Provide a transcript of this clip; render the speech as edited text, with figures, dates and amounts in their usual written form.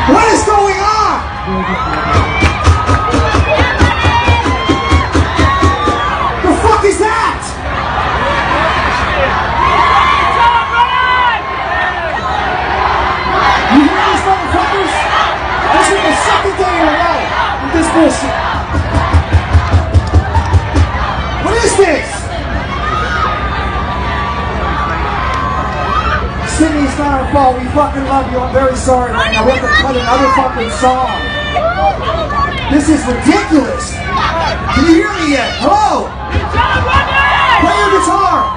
What is going on? The fuck is that? You hear these motherfuckers? This is the second day in a row with this bullshit. What is this? Sydney, it's not our fault. We fucking love you. I'm very sorry right now. We have to cut another fucking song. This is ridiculous. Can you hear me yet? Hello? Play your guitar.